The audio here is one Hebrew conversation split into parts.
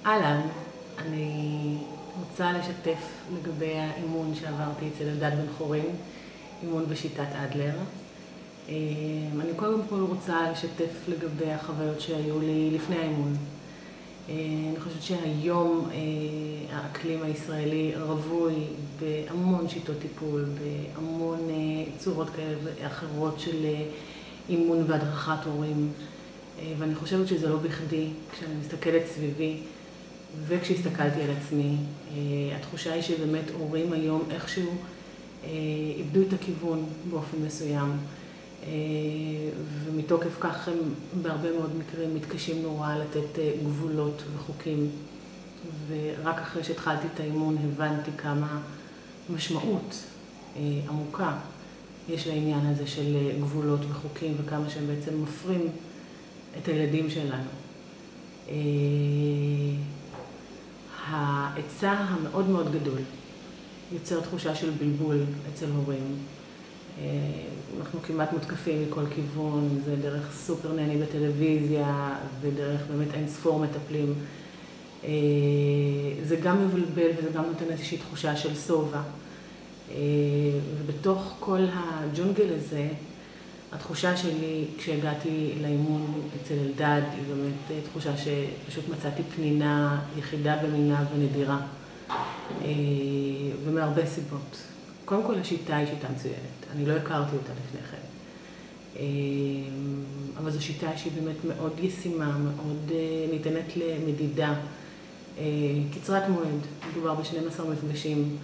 אהלן, אני רוצה לשתף לגבי האימון שעברתי אצל אלדד בן חורין, אימון בשיטת אדלר. אני קודם כל רוצה לשתף לגבי החוויות שהיו לי לפני האימון. אני חושבת שהיום האקלים הישראלי רווי בהמון שיטות טיפול, בהמון צורות כאלה ואחרות של אימון והדרכת הורים. ואני חושבת שזה לא בכדי, כשאני מסתכלת סביבי וכשהסתכלתי על עצמי, התחושה היא שבאמת הורים היום איכשהו איבדו את הכיוון באופן מסוים, ומתוקף כך הם בהרבה מאוד מקרים מתקשים נורא לתת גבולות וחוקים. ורק אחרי שהתחלתי את האימון הבנתי כמה משמעות עמוקה יש לעניין הזה של גבולות וחוקים, וכמה שהם בעצם מפרים את הילדים שלנו. ההיצע המאוד מאוד גדול יוצר תחושה של בלבול אצל הורים. אנחנו כמעט מותקפים מכל כיוון, זה דרך סופר נני בטלוויזיה ודרך באמת אין ספור מטפלים. זה גם מבלבל וזה גם נותן איזושהי תחושה של סובה. ובתוך כל הג'ונגל הזה, התחושה שלי כשהגעתי לאימון אצל אלדד היא באמת תחושה שפשוט מצאתי פנינה יחידה במינה ונדירה, ומהרבה סיבות. קודם כל השיטה היא שיטה מצוינת, אני לא הכרתי אותה לפני כן, אבל זו שיטה שהיא באמת מאוד ישימה, מאוד ניתנת למדידה, קצרת מועד, מדובר ב12 מפגשים,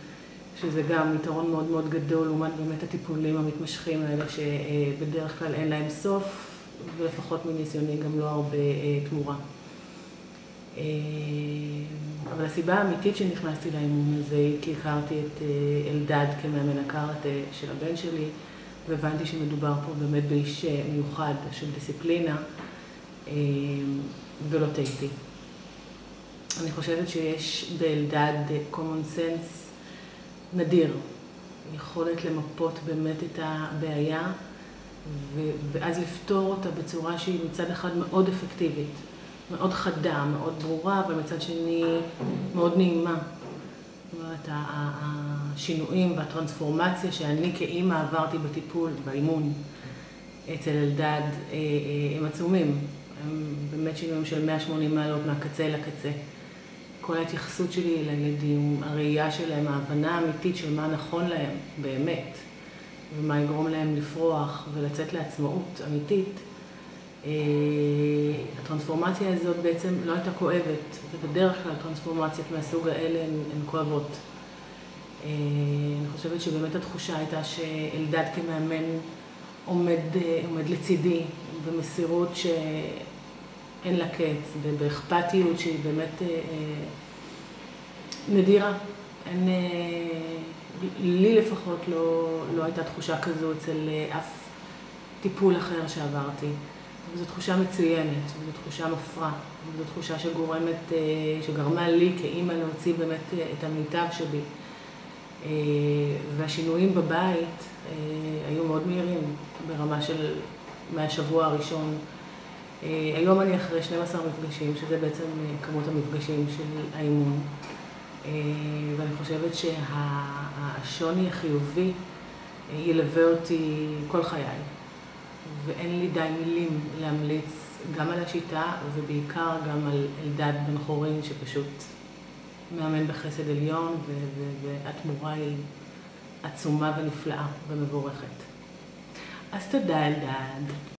שזה גם יתרון מאוד מאוד גדול, לעומת באמת הטיפולים המתמשכים האלה שבדרך כלל אין להם סוף, ולפחות מניסיוני גם לא הרבה תמורה. אבל הסיבה האמיתית שנכנסתי לאימון הזה היא כי הכרתי את אלדד כמאמן הקראטה של הבן שלי, והבנתי שמדובר פה באמת באיש מיוחד של דיסציפלינה, ולא טעיתי. אני חושבת שיש באלדד common sense נדיר, יכולת למפות באמת את הבעיה ואז לפתור אותה בצורה שהיא מצד אחד מאוד אפקטיבית, מאוד חדה, מאוד ברורה, ומצד שני מאוד נעימה. זאת אומרת, השינויים והטרנספורמציה שאני כאימא עברתי בטיפול, באימון אצל אלדד, הם עצומים. הם באמת שינויים של 180 מעלות מהקצה לקצה. כל ההתייחסות שלי לילדים, הראייה שלהם, ההבנה האמיתית של מה נכון להם באמת, ומה יגרום להם לפרוח ולצאת לעצמאות אמיתית, הטרנספורמציה הזאת בעצם לא הייתה כואבת, ובדרך כלל טרנספורמציות מהסוג האלה הן כואבות. אני חושבת שבאמת התחושה הייתה שאלדד כמאמן עומד לצידי, במסירות שאין לה קץ, באכפתיות שהיא באמת נדירה. לי לפחות לא הייתה תחושה כזו אצל אף טיפול אחר שעברתי. זו תחושה מצוינת, זו תחושה מפרה, זו תחושה שגרמה לי כאימא להוציא באמת את המיטב שבי. והשינויים בבית היו מאוד מהירים ברמה של מהשבוע הראשון. היום אני אחרי 12 מפגשים, שזה בעצם כמות המפגשים של האימון. ואני חושבת שהשוני החיובי ילווה אותי כל חיי. ואין לי די מילים להמליץ גם על השיטה ובעיקר גם על אלדד בן חורין שפשוט מאמן בחסד עליון, והתמורה היא עצומה ונפלאה ומבורכת. אז תודה אלדד.